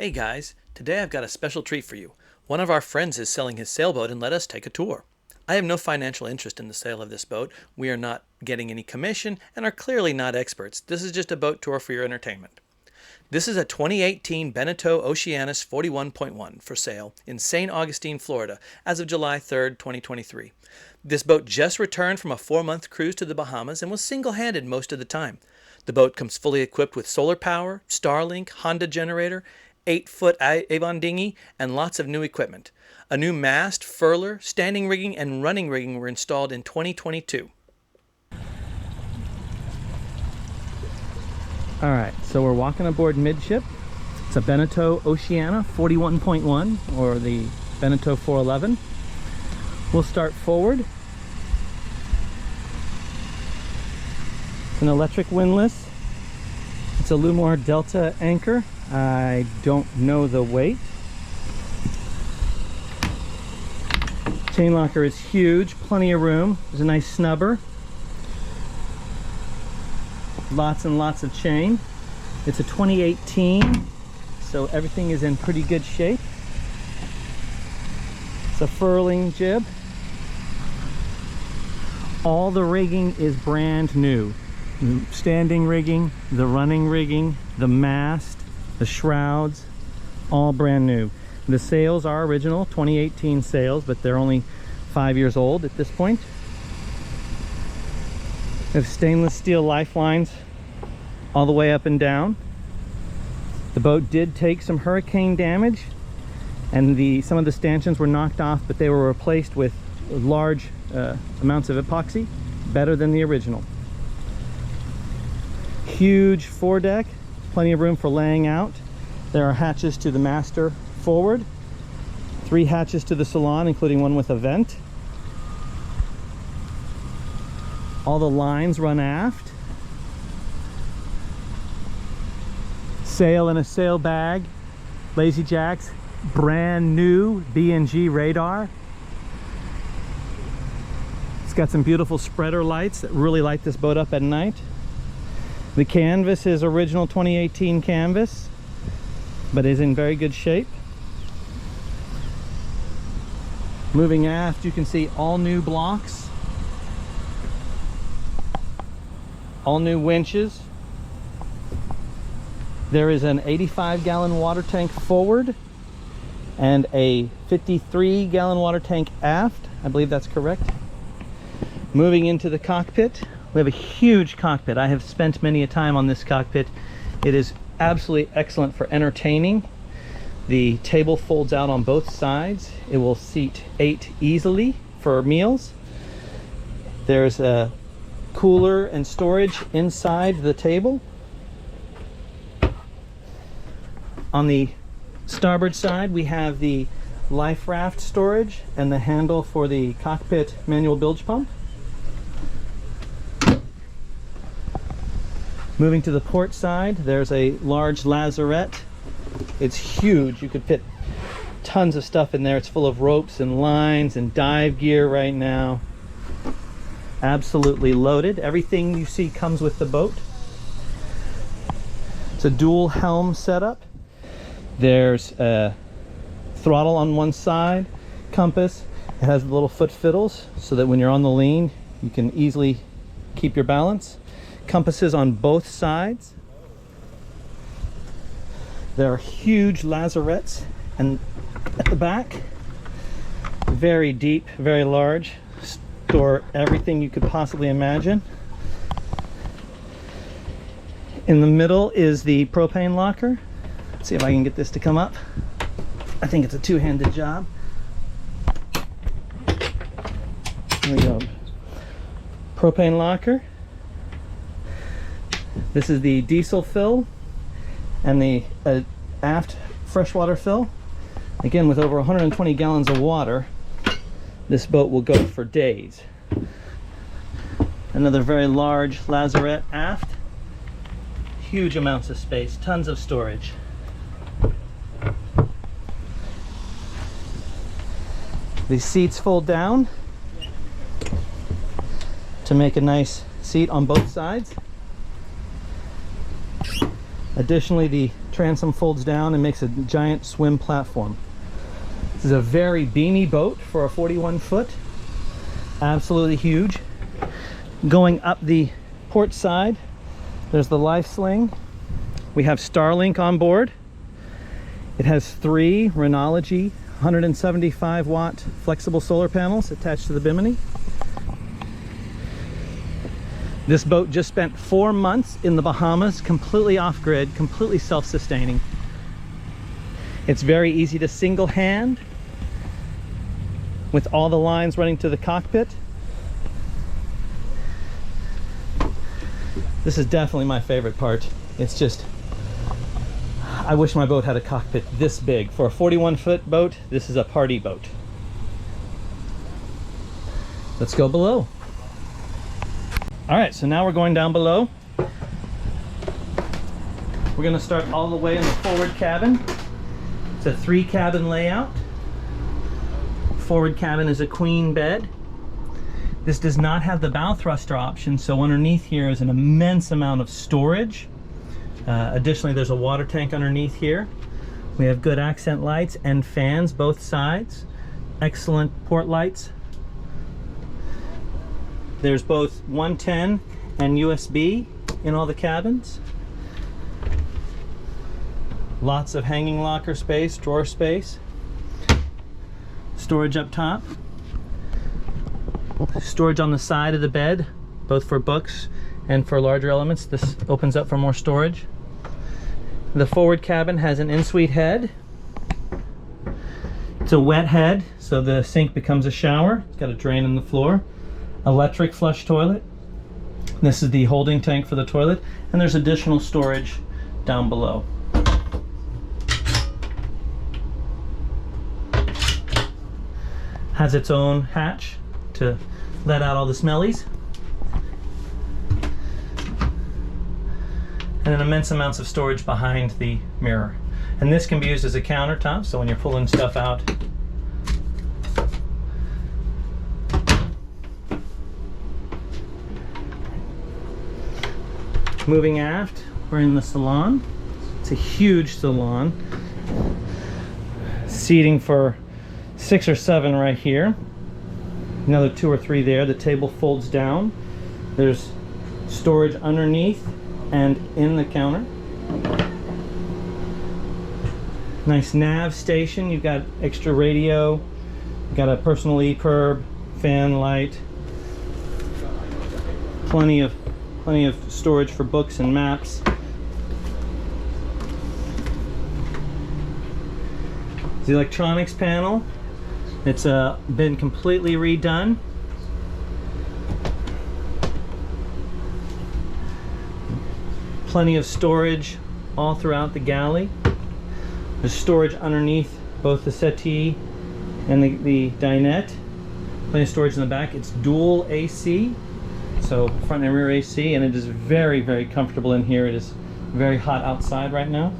Hey guys, today I've got a special treat for you. One of our friends is selling his sailboat and let us take a tour. I have no financial interest in the sale of this boat. We are not getting any commission and are clearly not experts. This is just a boat tour for your entertainment. This is a 2018 Beneteau Oceanis 41.1 for sale in St. Augustine, Florida, as of July 3rd, 2023. This boat just returned from a 4-month cruise to the Bahamas and was single-handed most of the time. The boat comes fully equipped with solar power, Starlink, Honda generator, 8-foot Avon dinghy, and lots of new equipment. A new mast, furler, standing rigging, and running rigging were installed in 2022. All right, so we're walking aboard midship. It's a Beneteau Oceanis 41.1, or the Beneteau 411. We'll start forward. It's an electric windlass. It's a Ulman Delta anchor. I don't know the weight. Chain locker is huge, plenty of room. There's a nice snubber. Lots and lots of chain. It's a 2018, so everything is in pretty good shape. It's a furling jib. All the rigging is brand new. The standing rigging, the running rigging, the mast, the shrouds, all brand new. The sails are original 2018 sails, but they're only 5 years old at this point. We have stainless steel lifelines all the way up and down. The boat did take some hurricane damage, and some of the stanchions were knocked off, but they were replaced with large amounts of epoxy, better than the original. Huge foredeck, plenty of room for laying out. There are hatches to the master forward, 3 hatches to the Salon, including one with a vent. All the lines run aft. Sail and a sail bag, lazy jacks, brand new BG radar. It's got some beautiful spreader lights that really light this boat up at night. The canvas is original 2018 canvas, but is in very good shape. Moving aft, you can see all new blocks, all new winches. There is an 85-gallon water tank forward and a 53-gallon water tank aft. I believe that's correct. Moving into the cockpit, we have a huge cockpit. I have spent many a time on this cockpit. It is absolutely excellent for entertaining. The table folds out on both sides. It will seat 8 easily for meals. There's a cooler and storage inside the table. On the starboard side, we have the life raft storage and the handle for the cockpit manual bilge pump. Moving to the port side, there's a large lazarette. It's huge. You could fit tons of stuff in there. It's full of ropes and lines and dive gear right now. Absolutely loaded. Everything you see comes with the boat. It's a dual helm setup. There's a throttle on one side, compass. It has the little foot fiddles so that when you're on the lean, you can easily keep your balance. Compasses on both sides. There are huge lazarettes and at the back, very deep, very large. Store everything you could possibly imagine. In the middle is the propane locker. Let's see if I can get this to come up. I think it's a two-handed job. There we go. Propane locker. This is the diesel fill and the aft freshwater fill. Again, with over 120 gallons of water, this boat will go for days. Another very large lazarette aft. Huge amounts of space, tons of storage. The seats fold down to make a nice seat on both sides. Additionally, the transom folds down and makes a giant swim platform. This is a very beamy boat for a 41-foot. Absolutely huge. Going up the port side, there's the life sling. We have Starlink on board. It has 3 Rhenology 175 watt flexible solar panels attached to the bimini. This boat just spent 4 months in the Bahamas, completely off-grid, completely self-sustaining. It's very easy to single hand with all the lines running to the cockpit. This is definitely my favorite part. It's just, I wish my boat had a cockpit this big. For a 41-foot boat, this is a party boat. Let's go below. All right, so now we're going down below. We're gonna start all the way in the forward cabin. It's a 3-cabin layout. Forward cabin is a queen bed. This does not have the bow thruster option, so underneath here is an immense amount of storage. Additionally, there's a water tank underneath here. We have good accent lights and fans both sides. Excellent port lights. There's both 110 and USB in all the cabins. Lots of hanging locker space, drawer space. Storage up top. Storage on the side of the bed, both for books and for larger elements. This opens up for more storage. The forward cabin has an in-suite head. It's a wet head, so the sink becomes a shower. It's got a drain in the floor. Electric flush toilet. This is the holding tank for the toilet, and there's additional storage down below. Has its own hatch to let out all the smellies. And an immense amounts of storage behind the mirror. And this can be used as a countertop, so when you're pulling stuff out. Moving aft, we're in the salon. It's a huge salon. Seating for 6 or 7 right here. Another 2 or 3 there. The table folds down. There's storage underneath and in the counter. Nice nav station. You've got extra radio. You've got a personal EPIRB, fan light. Plenty of storage for books and maps. The electronics panel. It's been completely redone. Plenty of storage all throughout the galley. There's storage underneath both the settee and the dinette. Plenty of storage in the back. It's dual AC, so front and rear AC, and it is very, very comfortable in here. It is very hot outside right now.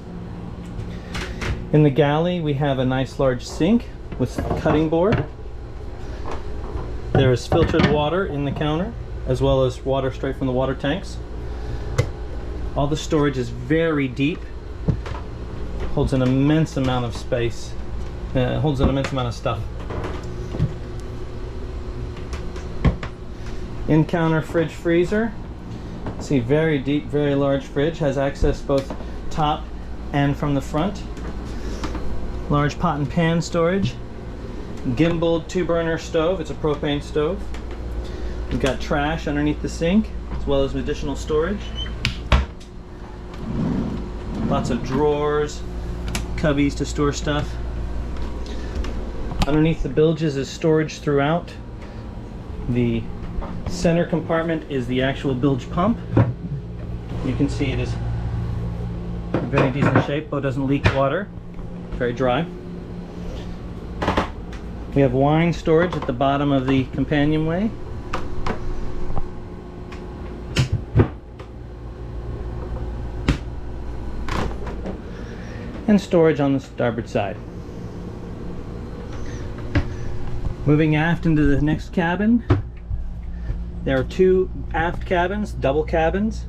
In the galley, we have a nice large sink with a cutting board. There is filtered water in the counter, as well as water straight from the water tanks. All the storage is very deep, holds an immense amount of space, holds an immense amount of stuff. In counter fridge freezer. See, very deep, very large fridge, has access both top and from the front. Large pot and pan storage. Gimbaled 2-burner stove. It's a propane stove. We've got trash underneath the sink, as well as additional storage. Lots of drawers, cubbies to store stuff. Underneath the bilges is storage throughout. The center compartment is the actual bilge pump. You can see it is in very decent shape. Boat doesn't leak water. Very dry. We have wine storage at the bottom of the companionway. And storage on the starboard side. Moving aft into the next cabin, there are 2 aft cabins, double cabins.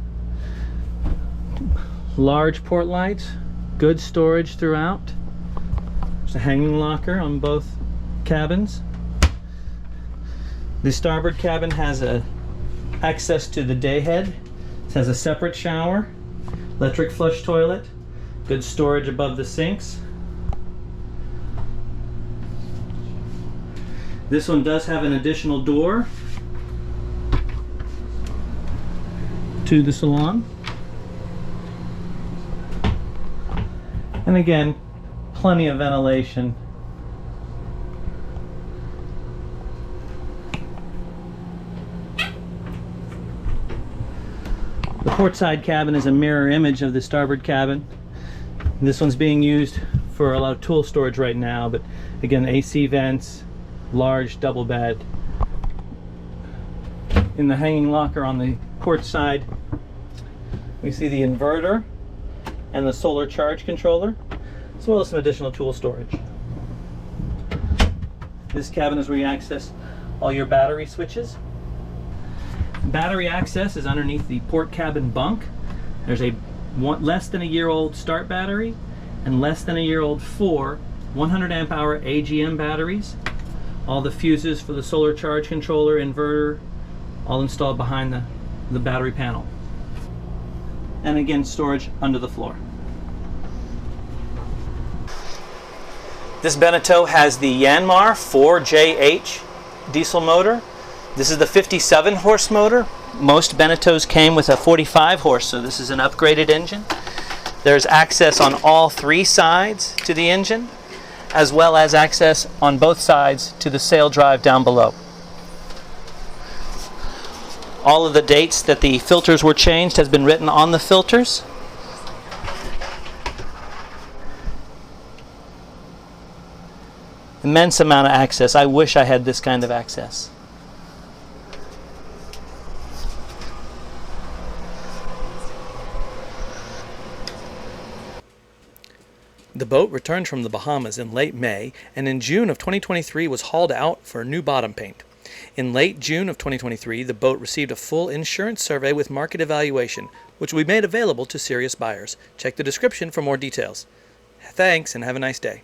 Large port lights, good storage throughout. There's a hanging locker on both cabins. The starboard cabin has access to the day head. It has a separate shower, electric flush toilet, good storage above the sinks. This one does have an additional door to the salon. And again, plenty of ventilation. The port side cabin is a mirror image of the starboard cabin. This one's being used for a lot of tool storage right now, but again, AC vents, large double bed. In the hanging locker on the port side, we see the inverter and the solar charge controller, as well as some additional tool storage. This cabin is where you access all your battery switches. Battery access is underneath the port cabin bunk. There's a less than a year old start battery and less than a year old 4 100 amp hour AGM batteries. All the fuses for the solar charge controller, inverter, all installed behind the battery panel. And again, storage under the floor. This Beneteau has the Yanmar 4JH diesel motor. This is the 57 horse motor. Most Beneteaus came with a 45 horse, so this is an upgraded engine. There's access on all 3 sides to the engine, as well as access on both sides to the sail drive down below. All of the dates that the filters were changed has been written on the filters. Immense amount of access. I wish I had this kind of access. The boat returned from the Bahamas in late May, and in June of 2023 was hauled out for a new bottom paint. In late June of 2023, the boat received a full insurance survey with market evaluation, which we made available to serious buyers. Check the description for more details. Thanks, and have a nice day.